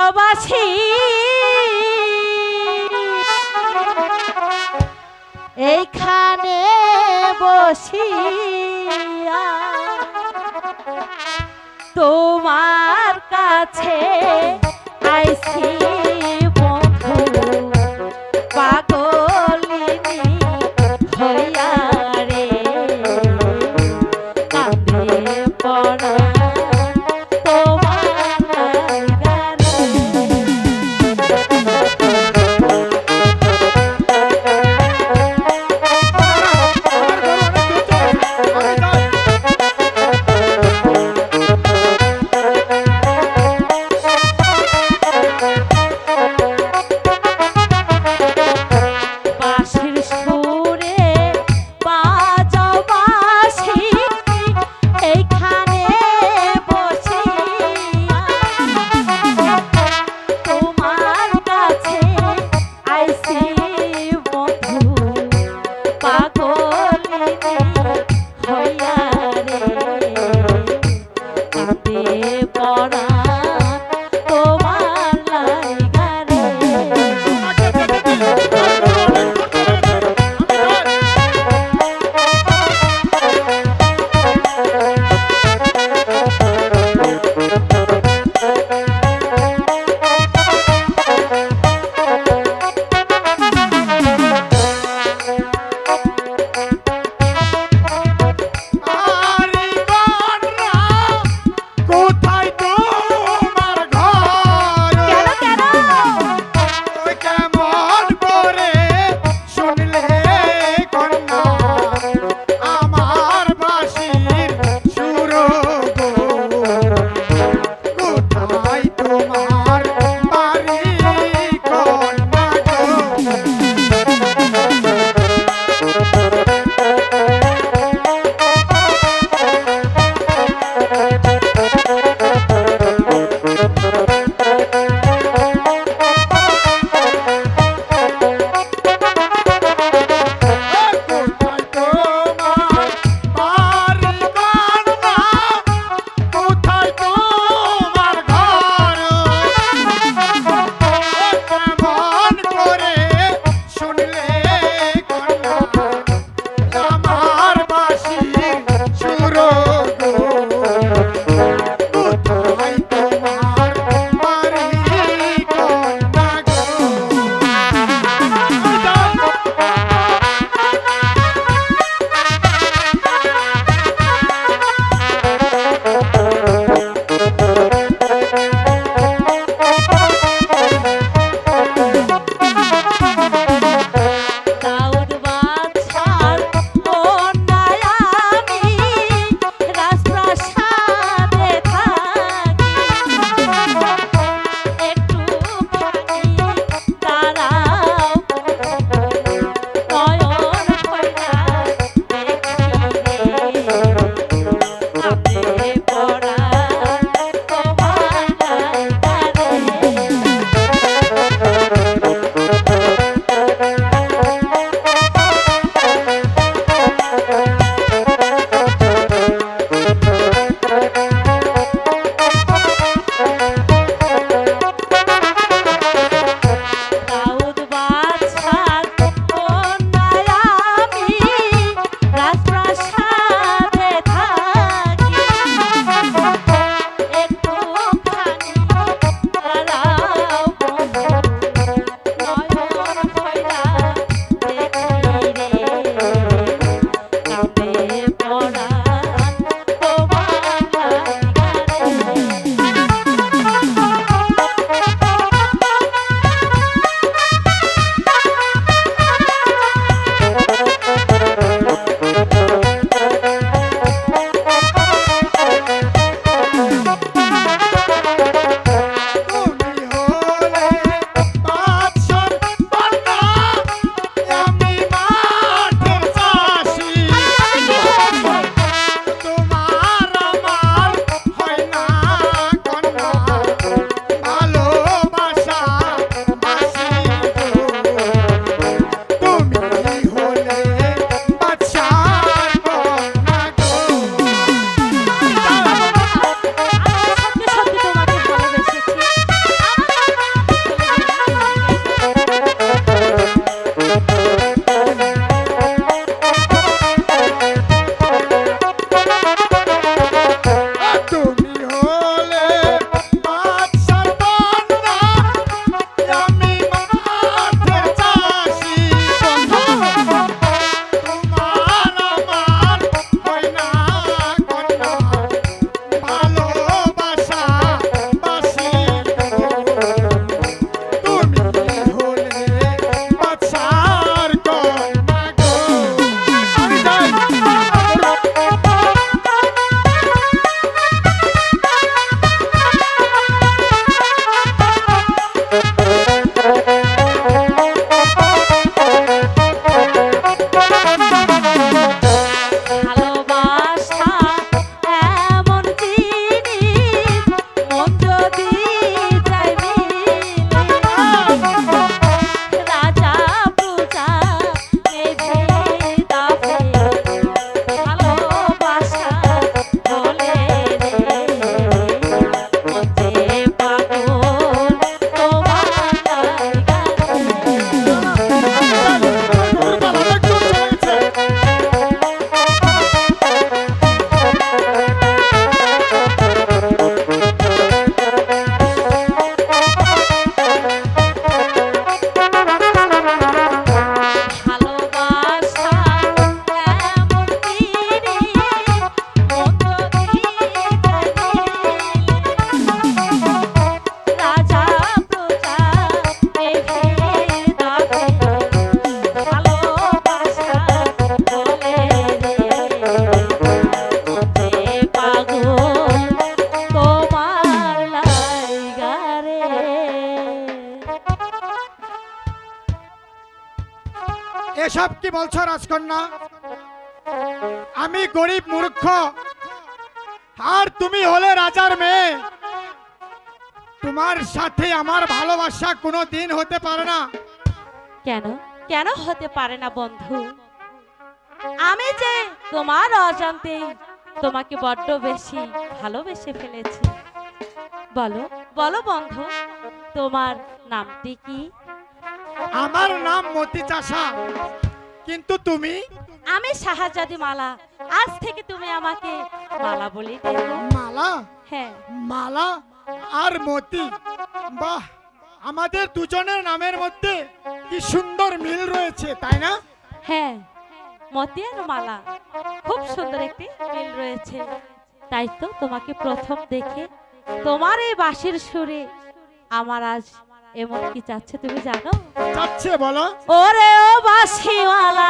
প্রবাসী এইখানে বসিয়া তোমার কাছে আইছি বন্ধু পাগলিনী হইয়া রে কাঁদে পড়া এসব কি বলছো রাজকন্যা? আমি গরিব মূর্খ, আর তুমি হলে রাজার মেয়ে। তোমার সাথে আমার ভালোবাসা কোনো দিন হতে পারে না। কেন কেন হতে পারে না বন্ধু? আমি যে তোমার অজান্তেই তোমাকে বড্ড বেশি ভালোবেসে ফেলেছি। বলো বলো বন্ধু, তোমার নামটি কি? আমার নাম মতি চাষা, কিন্তু তুমি? আমি শাহজাদি মালা। আজ থেকে তুমি আমাকে মালা বলে ডেকো। মালা? হ্যাঁ। মালা আর মতি, বাহ, আমাদের দুজনের নামের মধ্যে কি সুন্দর মিল রয়েছে, তাই না? হ্যাঁ, মতি আর মালা, খুব সুন্দর একটি মিল রয়েছে। তাই তো তোমাকে প্রথম দেখে তোমার এই বাঁশির সুরে আমার আজ এমন কি চাচ্ছে তুমি জানো? যাচ্ছে বলো। ওরে ও বাঁশিওয়ালা